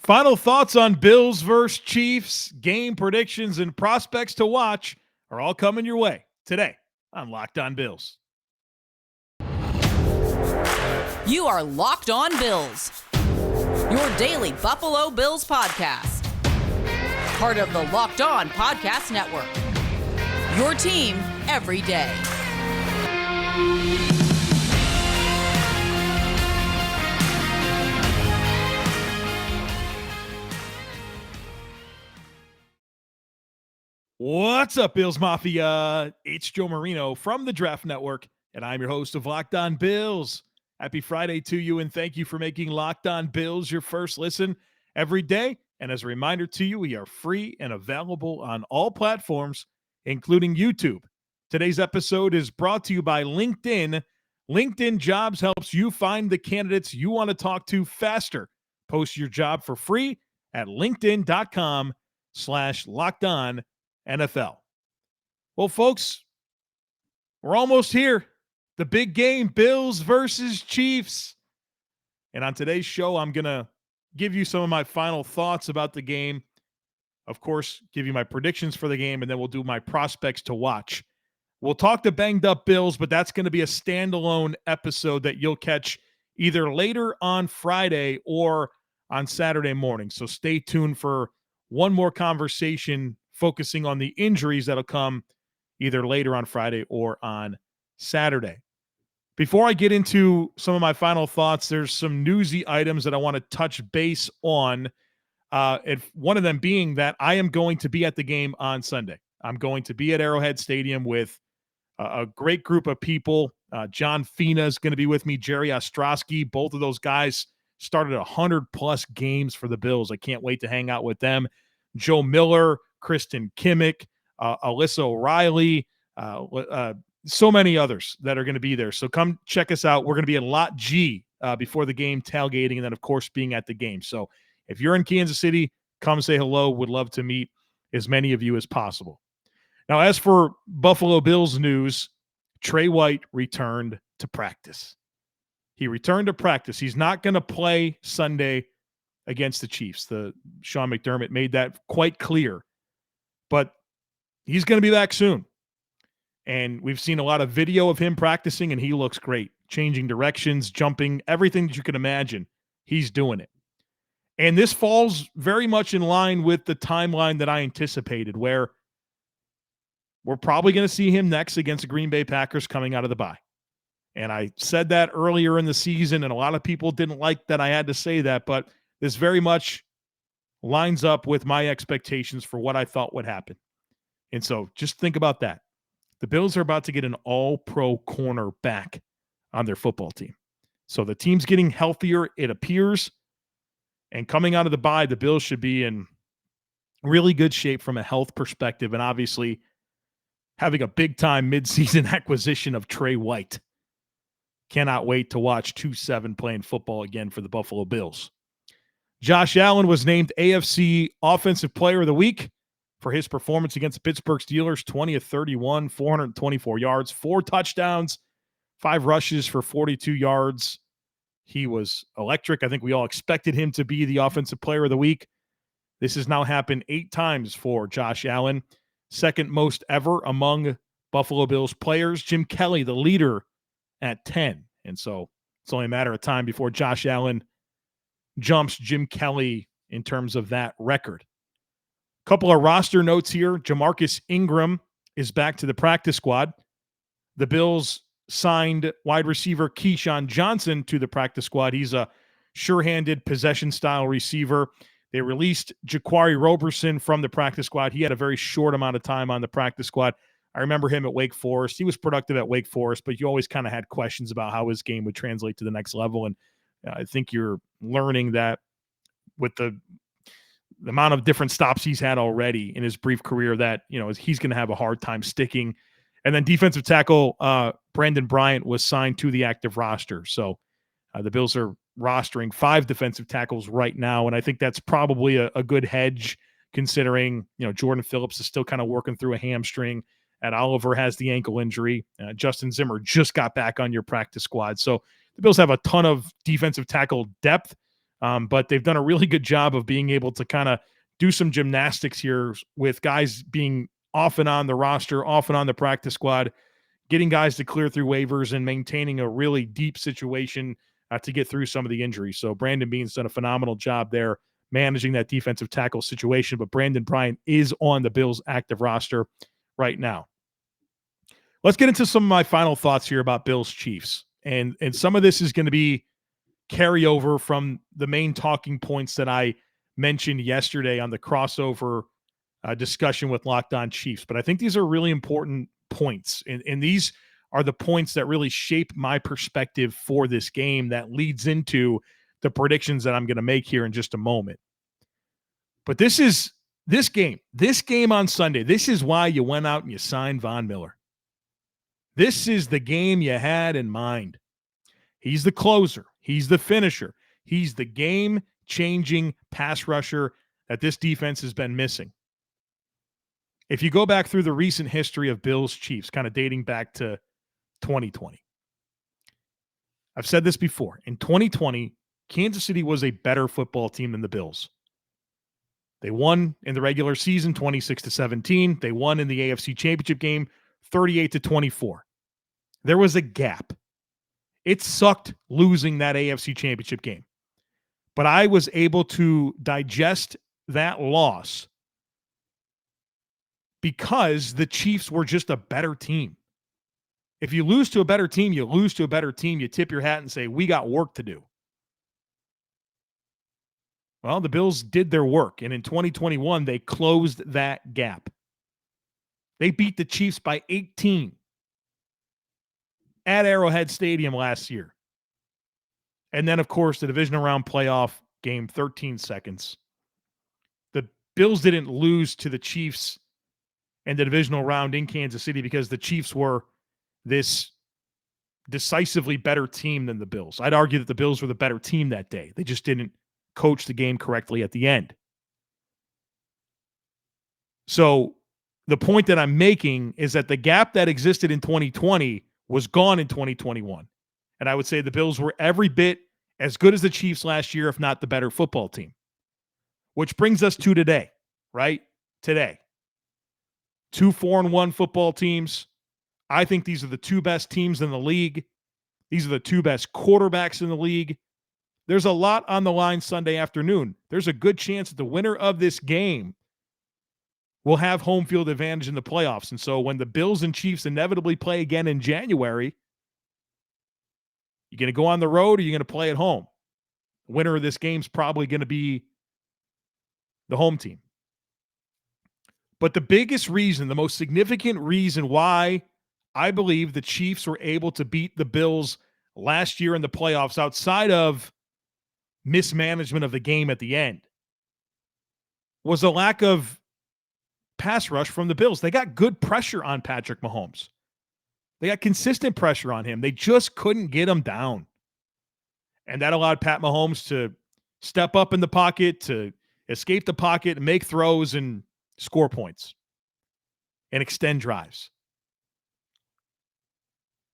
Final thoughts on Bills versus Chiefs, game predictions, and prospects to watch are all coming your way today on Locked On Bills. You are Locked On Bills, your daily Buffalo Bills podcast. Part of the Locked On Podcast Network, your team every day. What's up, Bills Mafia? It's Joe Marino from the Draft Network, and I'm your host of Locked On Bills. Happy Friday to you, and thank you for making Locked On Bills your first listen every day. And as a reminder to you, we are free and available on all platforms, including YouTube. Today's episode is brought to you by LinkedIn. LinkedIn Jobs helps you find the candidates you want to talk to faster. Post your job for free at linkedin.com/lockedon NFL. Well, folks, we're almost here. The big game, Bills versus Chiefs. And on today's show, I'm going to give you some of my final thoughts about the game. Of course, give you my predictions for the game, and then we'll do my prospects to watch. We'll talk the banged up Bills, but that's going to be a standalone episode that you'll catch either later on Friday or on Saturday morning. So stay tuned for one more conversation focusing on the injuries that'll come either later on Friday or on Saturday. Before I get into some of my final thoughts, there's some newsy items that I want to touch base on. And one of them being that I am going to be at the game on Sunday. I'm going to be at Arrowhead Stadium with a great group of people. John Fina is going to be with me, Jerry Ostrowski. Both of those guys started 100-plus games for the Bills. I can't wait to hang out with them. Joe Miller, Kristen Kimmick, Alyssa O'Reilly, so many others that are going to be there. So come check us out. We're going to be in Lot G before the game, tailgating, and then, of course, being at the game. So if you're in Kansas City, come say hello. Would love to meet as many of you as possible. Now, as for Buffalo Bills news, Trey White returned to practice. He returned to practice. He's not going to play Sunday against the Chiefs. Sean McDermott made that quite clear. But he's going to be back soon. And we've seen a lot of video of him practicing, and he looks great. Changing directions, jumping, everything that you can imagine. He's doing it. And this falls very much in line with the timeline that I anticipated, where we're probably going to see him next against the Green Bay Packers coming out of the bye. And I said that earlier in the season, and a lot of people didn't like that I had to say that, but this very much lines up with my expectations for what I thought would happen. And so just think about that. The Bills are about to get an all-pro corner back on their football team. So the team's getting healthier, it appears. And coming out of the bye, the Bills should be in really good shape from a health perspective. And obviously having a big-time midseason acquisition of Trey White. Cannot wait to watch 2-7 playing football again for the Buffalo Bills. Josh Allen was named AFC Offensive Player of the Week for his performance against the Pittsburgh Steelers, 20 of 31, 424 yards, 4 touchdowns, 5 rushes for 42 yards. He was electric. I think we all expected him to be the Offensive Player of the Week. This has now happened 8 times for Josh Allen, second most ever among Buffalo Bills players. Jim Kelly, the leader, at 10. And so it's only a matter of time before Josh Allen jumps Jim Kelly in terms of that record. Couple of roster notes here. Jamarcus Ingram is back to the practice squad. The Bills signed wide receiver Keyshawn Johnson to the practice squad. He's a sure-handed possession-style receiver. They released Jaquari Roberson from the practice squad. He had a very short amount of time on the practice squad. I remember him at Wake Forest. He was productive at Wake Forest, but you always kind of had questions about how his game would translate to the next level. And I think you're learning that with the amount of different stops he's had already in his brief career that, he's going to have a hard time sticking. And then defensive tackle Brandon Bryant was signed to the active roster. So the Bills are rostering 5 defensive tackles right now, and I think that's probably a good hedge considering, Jordan Phillips is still kind of working through a hamstring. Ed Oliver has the ankle injury. Justin Zimmer just got back on your practice squad. So the Bills have a ton of defensive tackle depth. But they've done a really good job of being able to kind of do some gymnastics here with guys being off and on the roster, off and on the practice squad, getting guys to clear through waivers and maintaining a really deep situation to get through some of the injuries. So Brandon Beane's done a phenomenal job there managing that defensive tackle situation, but Brandon Bryant is on the Bills' active roster right now. Let's get into some of my final thoughts here about Bills Chiefs. And some of this is going to be carryover from the main talking points that I mentioned yesterday on the crossover discussion with Locked On Chiefs. But I think these are really important points. And these are the points that really shape my perspective for this game that leads into the predictions that I'm going to make here in just a moment. But this game on Sunday, this is why you went out and you signed Von Miller. This is the game you had in mind. He's the closer. He's the finisher. He's the game-changing pass rusher that this defense has been missing. If you go back through the recent history of Bills Chiefs, kind of dating back to 2020, I've said this before. In 2020, Kansas City was a better football team than the Bills. They won in the regular season 26-17. They won in the AFC Championship game 38-24. There was a gap. It sucked losing that AFC Championship game. But I was able to digest that loss because the Chiefs were just a better team. If you lose to a better team, you lose to a better team. You tip your hat and say, we got work to do. Well, the Bills did their work, and in 2021, they closed that gap. They beat the Chiefs by 18 at Arrowhead Stadium last year. And then, of course, the divisional round playoff game, 13 seconds. The Bills didn't lose to the Chiefs in the divisional round in Kansas City because the Chiefs were this decisively better team than the Bills. I'd argue that the Bills were the better team that day. They just didn't coach the game correctly at the end. So the point that I'm making is that the gap that existed in 2020 was gone in 2021. And I would say the Bills were every bit as good as the Chiefs last year, if not the better football team. Which brings us to today, right? Today. 2 4-1 football teams. I think these are the 2 best teams in the league. These are the 2 best quarterbacks in the league. There's a lot on the line Sunday afternoon. There's a good chance that the winner of this game will have home field advantage in the playoffs. And so when the Bills and Chiefs inevitably play again in January, you're going to go on the road or you're going to play at home. The winner of this game is probably going to be the home team. But the biggest reason, the most significant reason why I believe the Chiefs were able to beat the Bills last year in the playoffs outside of mismanagement of the game at the end was a lack of pass rush from the Bills. They got good pressure on Patrick Mahomes. They got consistent pressure on him. They just couldn't get him down. And that allowed Pat Mahomes to step up in the pocket, to escape the pocket, and make throws and score points and extend drives.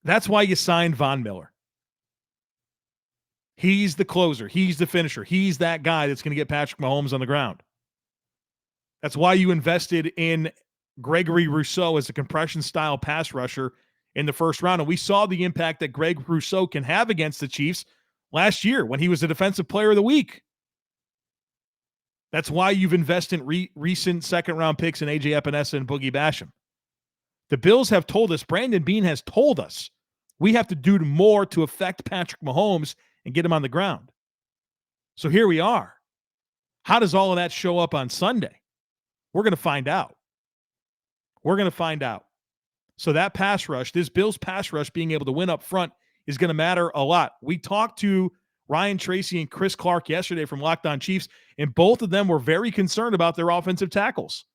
That's why you signed Von Miller. He's the closer. He's the finisher. He's that guy that's going to get Patrick Mahomes on the ground. That's why you invested in Gregory Rousseau as a compression-style pass rusher in the first round. And we saw the impact that Greg Rousseau can have against the Chiefs last year when he was the Defensive Player of the Week. That's why you've invested in recent second-round picks in A.J. Epinesa and Boogie Basham. The Bills have told us, Brandon Beane has told us, we have to do more to affect Patrick Mahomes and get him on the ground. So here we are. How does all of that show up on Sunday? We're going to find out. We're going to find out. So that pass rush, this Bills pass rush being able to win up front is going to matter a lot. We talked to Ryan Tracy and Chris Clark yesterday from Locked On Chiefs, and both of them were very concerned about their offensive tackles,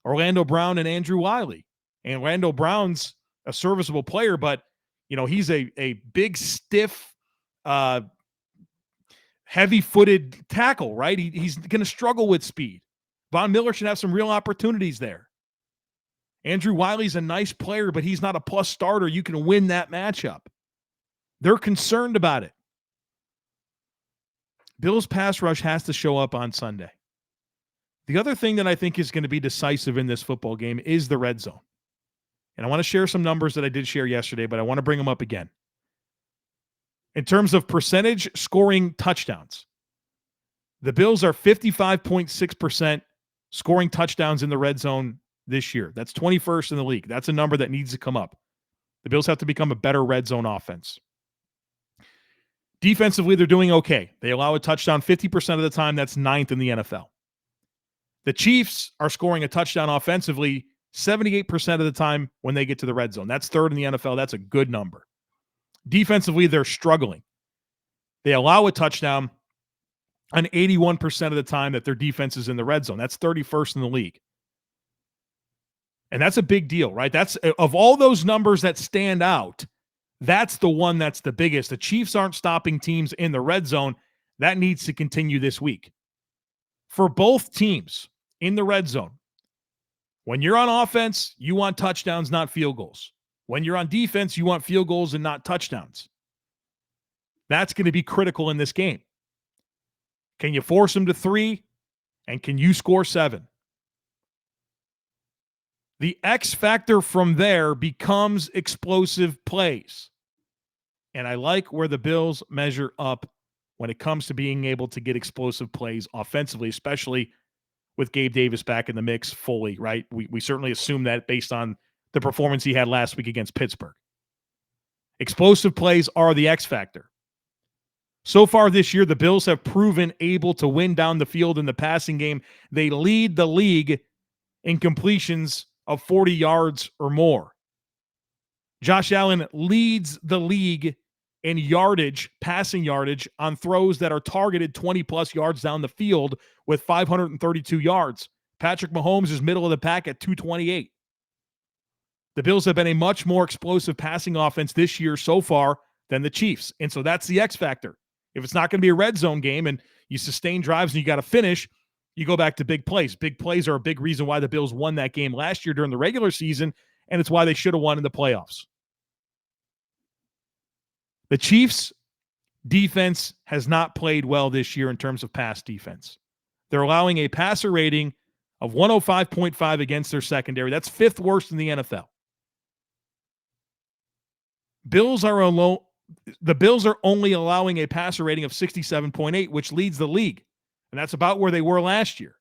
Orlando Brown and Andrew Wiley. And Orlando Brown's a serviceable player, but he's a big, stiff, heavy-footed tackle, right? He's going to struggle with speed. Von Miller should have some real opportunities there. Andrew Wiley's a nice player, but he's not a plus starter. You can win that matchup. They're concerned about it. Bills pass rush has to show up on Sunday. The other thing that I think is going to be decisive in this football game is the red zone. And I want to share some numbers that I did share yesterday, but I want to bring them up again. In terms of percentage scoring touchdowns, the Bills are 55.6% scoring touchdowns in the red zone this year. That's 21st in the league. That's a number that needs to come up. The Bills have to become a better red zone offense. Defensively, they're doing okay. They allow a touchdown 50% of the time. That's 9th in the NFL. The Chiefs are scoring a touchdown offensively 78% of the time when they get to the red zone. That's 3rd in the NFL. That's a good number. Defensively, they're struggling. They allow a touchdown on 81% of the time that their defense is in the red zone. That's 31st in the league. And that's a big deal, right? That's, of all those numbers that stand out, that's the one that's the biggest. The Chiefs aren't stopping teams in the red zone. That needs to continue this week. For both teams in the red zone, when you're on offense, you want touchdowns, not field goals. When you're on defense, you want field goals and not touchdowns. That's going to be critical in this game. Can you force them to 3? And can you score 7? The X factor from there becomes explosive plays. And I like where the Bills measure up when it comes to being able to get explosive plays offensively, especially with Gabe Davis back in the mix fully, right? We certainly assume that based on the performance he had last week against Pittsburgh. Explosive plays are the X factor. So far this year, the Bills have proven able to win down the field in the passing game. They lead the league in completions of 40 yards or more. Josh Allen leads the league in yardage, passing yardage, on throws that are targeted 20-plus yards down the field with 532 yards. Patrick Mahomes is middle of the pack at 228. The Bills have been a much more explosive passing offense this year so far than the Chiefs. And so that's the X factor. If it's not going to be a red zone game and you sustain drives and you got to finish, you go back to big plays. Big plays are a big reason why the Bills won that game last year during the regular season, and it's why they should have won in the playoffs. The Chiefs' defense has not played well this year in terms of pass defense. They're allowing a passer rating of 105.5 against their secondary. That's 5th worst in the NFL. The Bills are only allowing a passer rating of 67.8, which leads the league. And that's about where they were last year.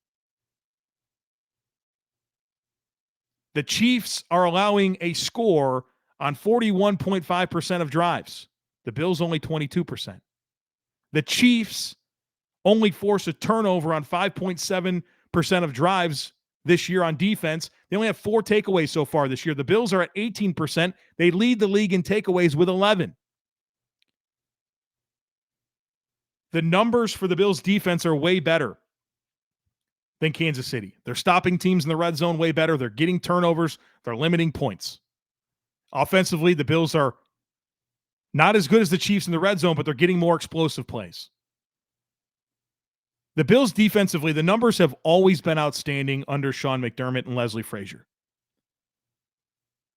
The Chiefs are allowing a score on 41.5% of drives. The Bills only 22%. The Chiefs only force a turnover on 5.7% of drives this year on defense. They only have 4 takeaways so far this year. The Bills are at 18%. They lead the league in takeaways with 11. The numbers for the Bills' defense are way better than Kansas City. They're stopping teams in the red zone way better. They're getting turnovers. They're limiting points. Offensively, the Bills are not as good as the Chiefs in the red zone, but they're getting more explosive plays. The Bills defensively, the numbers have always been outstanding under Sean McDermott and Leslie Frazier.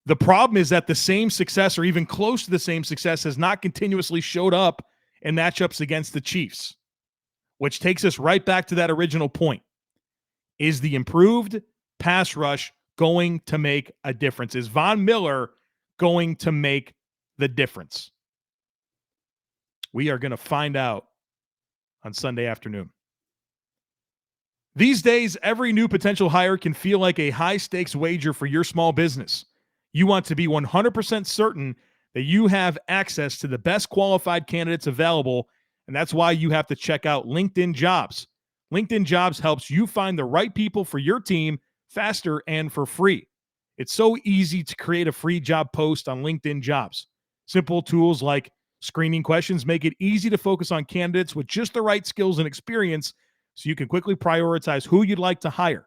The problem is that the same success, or even close to the same success, has not continuously showed up in matchups against the Chiefs, which takes us right back to that original point. Is the improved pass rush going to make a difference? Is Von Miller going to make the difference? We are going to find out on Sunday afternoon. These days, every new potential hire can feel like a high-stakes wager for your small business. You want to be 100% certain that you have access to the best qualified candidates available, and that's why you have to check out LinkedIn Jobs. LinkedIn Jobs helps you find the right people for your team faster and for free. It's so easy to create a free job post on LinkedIn Jobs. Simple tools like screening questions make it easy to focus on candidates with just the right skills and experience so you can quickly prioritize who you'd like to hire.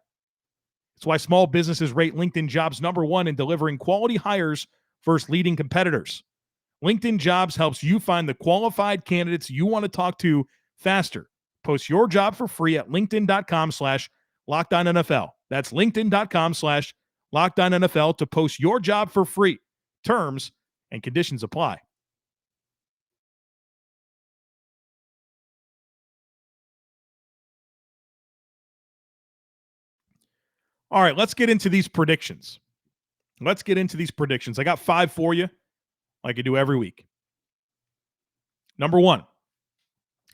It's why small businesses rate LinkedIn Jobs #1 in delivering quality hires versus leading competitors. LinkedIn Jobs helps you find the qualified candidates you want to talk to faster. Post your job for free at linkedin.com/LockedOnNFL. That's linkedin.com/LockedOnNFL to post your job for free. Terms and conditions apply. All right, let's get into these predictions. I got 5 for you, like I do every week. Number 1,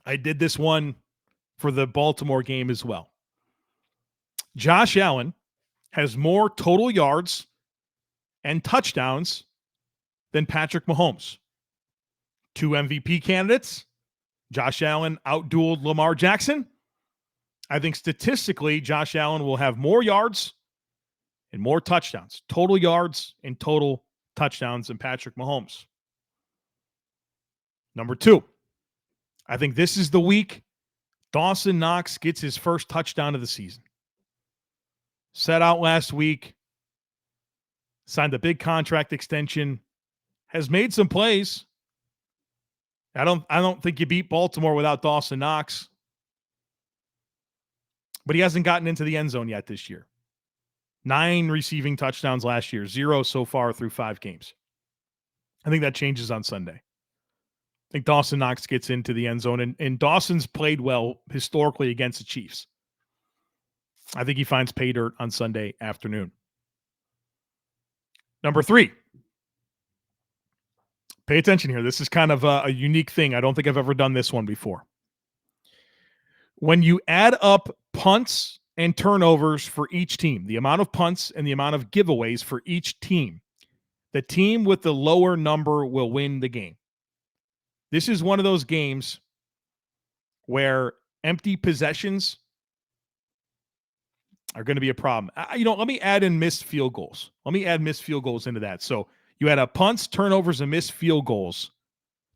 I did this one for the Baltimore game as well. Josh Allen has more total yards and touchdowns than Patrick Mahomes. 2 MVP candidates. Josh Allen outdueled Lamar Jackson. I think statistically, Josh Allen will have more yards and more touchdowns, total yards and total touchdowns than Patrick Mahomes. Number 2, I think this is the week Dawson Knox gets his first touchdown of the season. Set out last week, signed a big contract extension, has made some plays. I don't think you beat Baltimore without Dawson Knox. But he hasn't gotten into the end zone yet this year. 9 receiving touchdowns last year, 0 so far through 5 games. I think that changes on Sunday. I think Dawson Knox gets into the end zone, and Dawson's played well historically against the Chiefs. I think he finds pay dirt on Sunday afternoon. Number 3. Pay attention here. This is kind of a unique thing. I don't think I've ever done this one before. When you add up punts and turnovers for each team, the amount of punts and the amount of giveaways for each team, the team with the lower number will win the game. This is one of those games where empty possessions are going to be a problem. Let me add in missed field goals. Let me add missed field goals into that. So you had punts, turnovers, and missed field goals.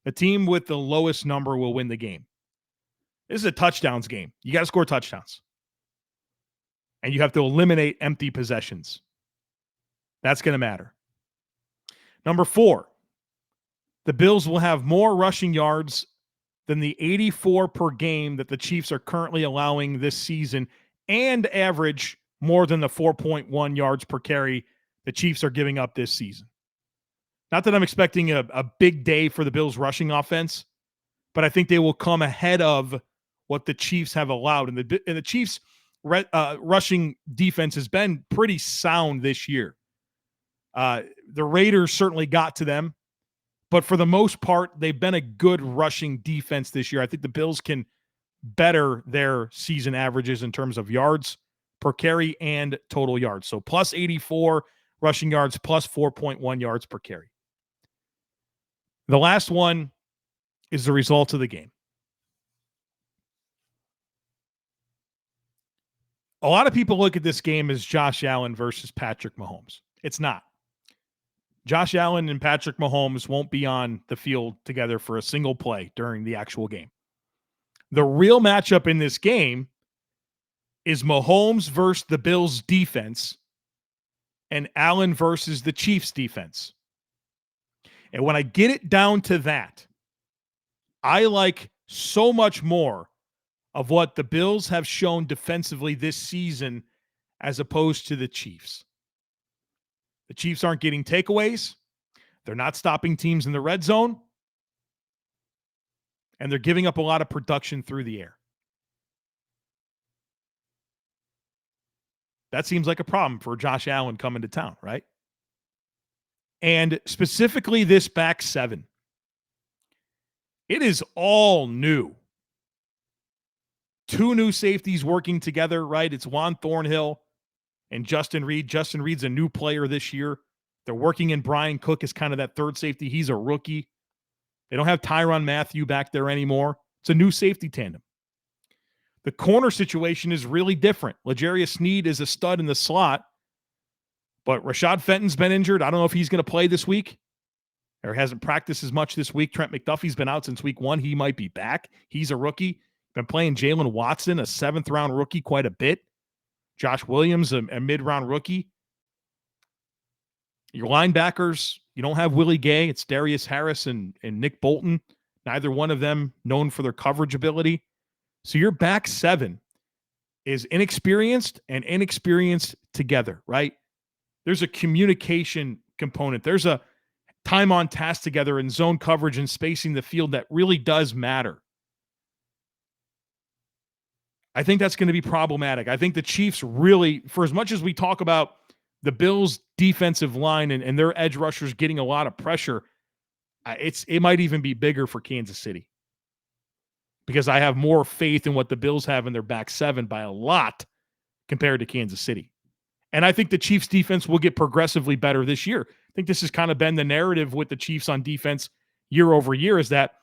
The team with the lowest number will win the game. This is a touchdowns game. You got to score touchdowns. And you have to eliminate empty possessions. That's going to matter. Number 4, the Bills will have more rushing yards than the 84 per game that the Chiefs are currently allowing this season, and average more than the 4.1 yards per carry the Chiefs are giving up this season. Not that I'm expecting a big day for the Bills rushing offense, but I think they will come ahead of what the Chiefs have allowed. And the Chiefs' rushing defense has been pretty sound this year. The Raiders certainly got to them, but for the most part, they've been a good rushing defense this year. I think the Bills can better their season averages in terms of yards per carry and total yards. So plus 84 rushing yards, plus 4.1 yards per carry. The last one is the results of the game. A lot of people look at this game as Josh Allen versus Patrick Mahomes. It's not. Josh Allen and Patrick Mahomes won't be on the field together for a single play during the actual game. The real matchup in this game is Mahomes versus the Bills defense and Allen versus the Chiefs defense. And when I get it down to that, I like so much more of what the Bills have shown defensively this season as opposed to the Chiefs. The Chiefs aren't getting takeaways. They're not stopping teams in the red zone. And they're giving up a lot of production through the air. That seems like a problem for Josh Allen coming to town, right? And specifically this back 7. It is all new. 2 new safeties working together, right? It's Juan Thornhill and Justin Reed. Justin Reed's a new player this year. They're working in Brian Cook as kind of that third safety. He's a rookie. They don't have Tyrann Mathieu back there anymore. It's a new safety tandem. The corner situation is really different. L'Jarius Sneed is a stud in the slot, but Rashad Fenton's been injured. I don't know if he's going to play this week or hasn't practiced as much this week. Trent McDuffie's been out since week 1. He might be back. He's a rookie. Been playing Jalen Watson, a 7th-round rookie, quite a bit. Josh Williams, a mid-round rookie. Your linebackers, you don't have Willie Gay. It's Darius Harris and Nick Bolton. Neither one of them known for their coverage ability. So your back 7 is inexperienced and inexperienced together, right? There's a communication component. There's a time on task together and zone coverage and spacing the field that really does matter. I think that's going to be problematic. I think the Chiefs really, for as much as we talk about the Bills' defensive line and their edge rushers getting a lot of pressure, it might even be bigger for Kansas City because I have more faith in what the Bills have in their back seven by a lot compared to Kansas City. And I think the Chiefs' defense will get progressively better this year. I think this has kind of been the narrative with the Chiefs on defense year over year is that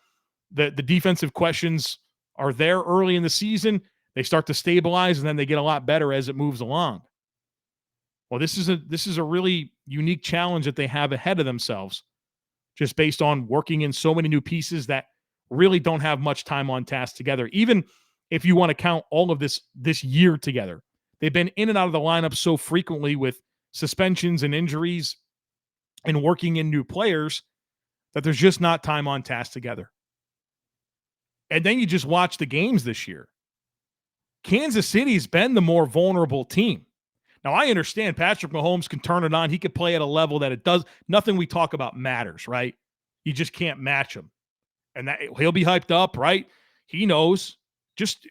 the defensive questions are there early in the season. They start to stabilize, and then they get a lot better as it moves along. Well, this is a really unique challenge that they have ahead of themselves, just based on working in so many new pieces that really don't have much time on task together. Even if you want to count all of this year together, they've been in and out of the lineup so frequently with suspensions and injuries and working in new players that there's just not time on task together. And then you just watch the games this year. Kansas City's been the more vulnerable team. Now, I understand Patrick Mahomes can turn it on. He could play at a level that it does. Nothing we talk about matters, right? You just can't match him. And that he'll be hyped up, right? He knows. Just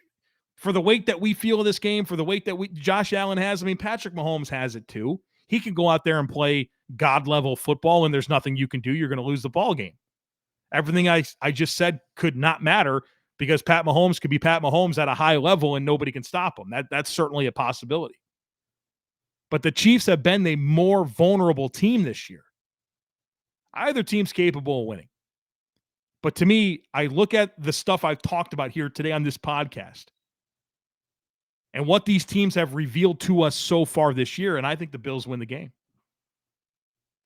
for the weight that we feel in this game, for the weight that Josh Allen has, I mean, Patrick Mahomes has it too. He can go out there and play God-level football, and there's nothing you can do. You're going to lose the ball game. Everything I just said could not matter because Pat Mahomes could be Pat Mahomes at a high level and nobody can stop him. That's certainly a possibility. But the Chiefs have been the more vulnerable team this year. Either team's capable of winning. But to me, I look at the stuff I've talked about here today on this podcast and what these teams have revealed to us so far this year, and I think the Bills win the game.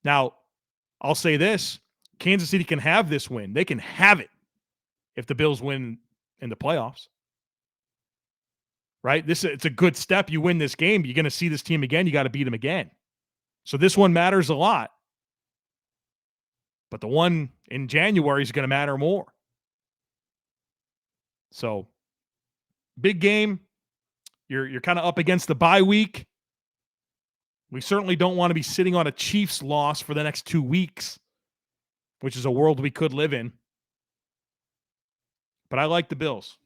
Now, I'll say this. Kansas City can have this win. They can have it if the Bills win in the playoffs. Right? It's a good step. You win this game, you're going to see this team again. You got to beat them again. So this one matters a lot. But the one in January is going to matter more. So big game. You're kind of up against the bye week. We certainly don't want to be sitting on a Chiefs loss for the next 2 weeks, which is a world we could live in. But I like the Bills.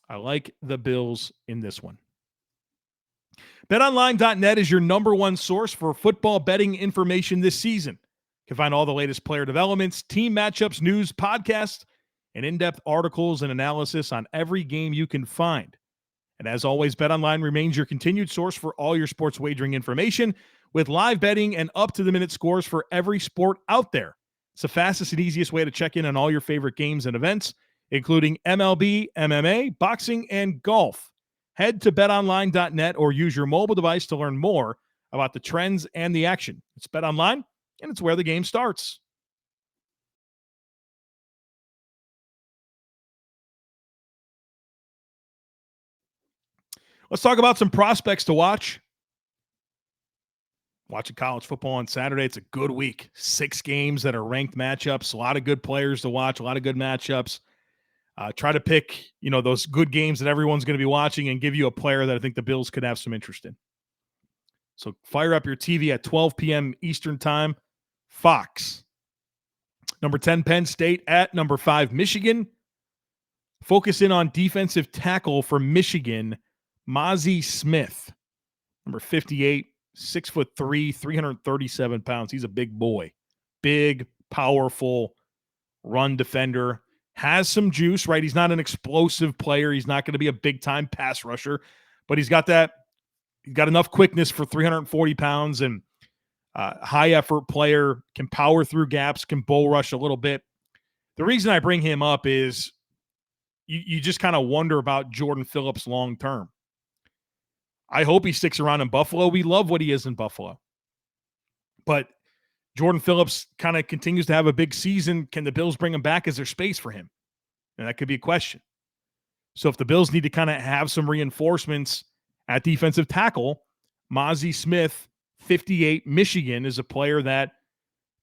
I like the Bills in this one. BetOnline.net is your number one source for football betting information this season. You can find all the latest player developments, team matchups, news, podcasts, and in-depth articles and analysis on every game you can find. And as always, BetOnline remains your continued source for all your sports wagering information with live betting and up-to-the-minute scores for every sport out there. It's the fastest and easiest way to check in on all your favorite games and events, including MLB, MMA, boxing, and golf. Head to betonline.net or use your mobile device to learn more about the trends and the action. It's BetOnline, and it's where the game starts. Let's talk about some prospects to watch. Watching college football on Saturday, it's a good week. 6 games that are ranked matchups, a lot of good players to watch, a lot of good matchups. Try to pick, those good games that everyone's going to be watching and give you a player that I think the Bills could have some interest in. So fire up your TV at 12 p.m. Eastern time. Fox. Number 10, Penn State at number 5, Michigan. Focus in on defensive tackle for Michigan, Mazi Smith. Number 58, 6'3", 337 pounds. He's a big boy. Big, powerful run defender. Has some juice, right? He's not an explosive player. He's not going to be a big-time pass rusher, but he's got enough quickness for 340 pounds and high-effort player, can power through gaps, can bull rush a little bit. The reason I bring him up is you just kind of wonder about Jordan Phillips long-term. I hope he sticks around in Buffalo. We love what he is in Buffalo. But Jordan Phillips kind of continues to have a big season. Can the Bills bring him back? Is there space for him? And that could be a question. So if the Bills need to kind of have some reinforcements at defensive tackle, Mazi Smith, 58, Michigan, is a player that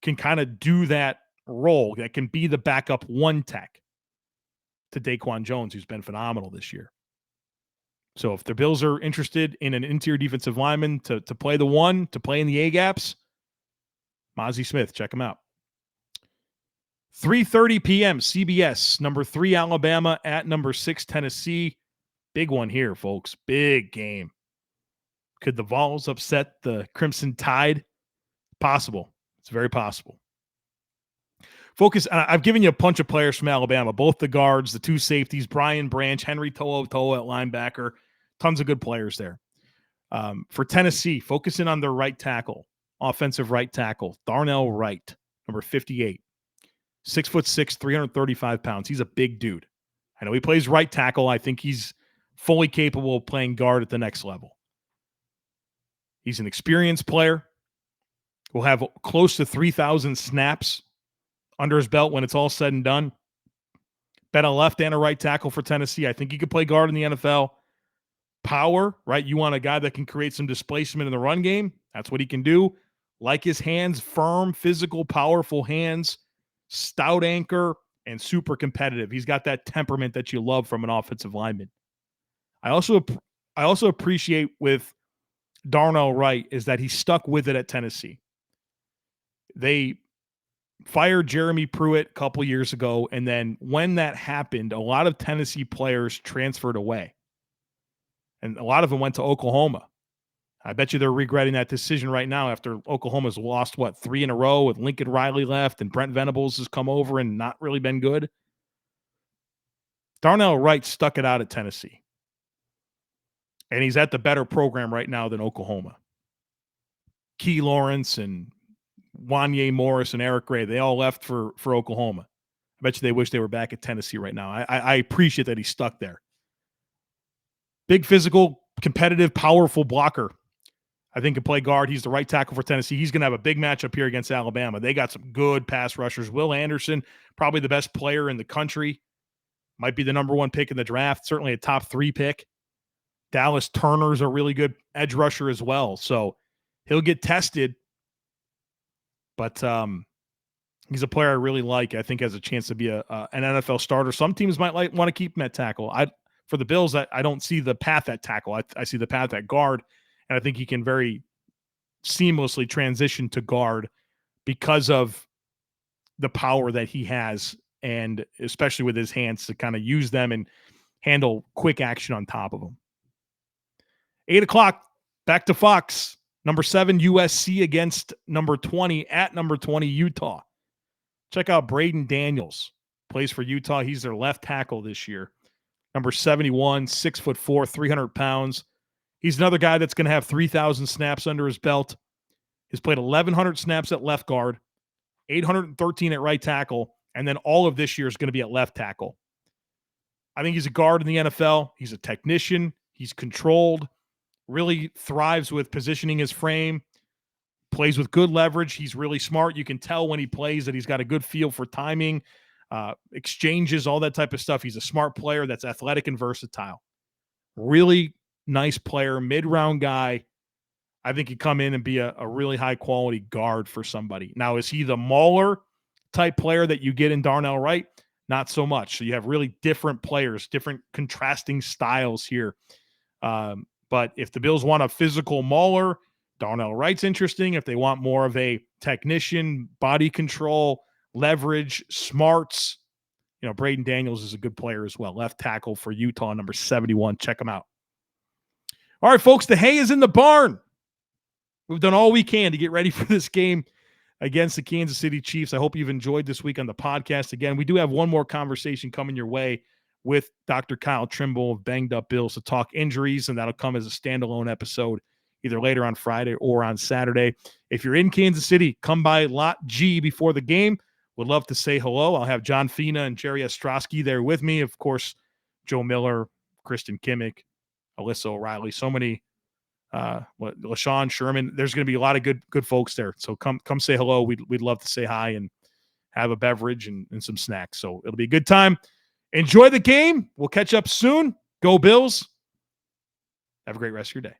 can kind of do that role, that can be the backup one tech to Daquan Jones, who's been phenomenal this year. So if the Bills are interested in an interior defensive lineman to play the one, to play in the A-gaps, Mazi Smith, check him out. 3:30 p.m. CBS, number 3 Alabama at number 6 Tennessee. Big one here, folks. Big game. Could the Vols upset the Crimson Tide? Possible. It's very possible. Focus. I've given you a bunch of players from Alabama, both the guards, the two safeties, Brian Branch, Henry To'o at linebacker. Tons of good players there. For Tennessee, focusing on their right tackle, offensive right tackle, Darnell Wright, number 58. 6'6", 335 pounds. He's a big dude. I know he plays right tackle. I think he's fully capable of playing guard at the next level. He's an experienced player. Will have close to 3,000 snaps under his belt when it's all said and done. Bet a left and a right tackle for Tennessee. I think he could play guard in the NFL. Power, right? You want a guy that can create some displacement in the run game. That's what he can do. Like his hands, firm, physical, powerful hands, stout anchor, and super competitive. He's got that temperament that you love from an offensive lineman. I also appreciate with Darnell Wright is that he stuck with it at Tennessee. They fired Jeremy Pruitt a couple years ago, and then when that happened, a lot of Tennessee players transferred away. And a lot of them went to Oklahoma. I bet you they're regretting that decision right now after Oklahoma's lost, 3 in a row with Lincoln Riley left and Brent Venables has come over and not really been good. Darnell Wright stuck it out at Tennessee. And he's at the better program right now than Oklahoma. Key Lawrence and Wanye Morris and Eric Gray, they all left for Oklahoma. I bet you they wish they were back at Tennessee right now. I appreciate that he's stuck there. Big physical, competitive, powerful blocker. I think can play guard. He's the right tackle for Tennessee. He's going to have a big matchup here against Alabama. They got some good pass rushers. Will Anderson, probably the best player in the country. Might be the number 1 pick in the draft. Certainly a top 3 pick. Dallas Turner's a really good edge rusher as well. So he'll get tested. But he's a player I really like. I think has a chance to be an NFL starter. Some teams might want to keep him at tackle. For the Bills, I don't see the path at tackle. I see the path at guard. And I think he can very seamlessly transition to guard because of the power that he has, and especially with his hands to kind of use them and handle quick action on top of them. 8 o'clock, back to Fox. Number 7, USC against number 20 at number 20, Utah. Check out Braden Daniels. Plays for Utah. He's their left tackle this year. Number 71, 6'4", 300 pounds. He's another guy that's going to have 3,000 snaps under his belt. He's played 1,100 snaps at left guard, 813 at right tackle, and then all of this year is going to be at left tackle. I think he's a guard in the NFL. He's a technician. He's controlled, really thrives with positioning his frame, plays with good leverage. He's really smart. You can tell when he plays that he's got a good feel for timing, exchanges, all that type of stuff. He's a smart player that's athletic and versatile. Really nice player, mid-round guy. I think he'd come in and be a really high-quality guard for somebody. Now, is he the mauler type player that you get in Darnell Wright? Not so much. So you have really different players, different contrasting styles here. But if the Bills want a physical mauler, Darnell Wright's interesting. If they want more of a technician, body control, leverage, smarts, Braden Daniels is a good player as well. Left tackle for Utah, number 71. Check him out. All right, folks, the hay is in the barn. We've done all we can to get ready for this game against the Kansas City Chiefs. I hope you've enjoyed this week on the podcast. Again, we do have one more conversation coming your way with Dr. Kyle Trimble of Banged Up Bills to talk injuries, and that'll come as a standalone episode either later on Friday or on Saturday. If you're in Kansas City, come by Lot G before the game. Would love to say hello. I'll have John Fina and Jerry Ostrowski there with me. Of course, Joe Miller, Kristen Kimmick, Alyssa O'Reilly, so many, LaShawn Sherman. There's going to be a lot of good folks there. So come say hello. We'd love to say hi and have a beverage and some snacks. So it'll be a good time. Enjoy the game. We'll catch up soon. Go Bills. Have a great rest of your day.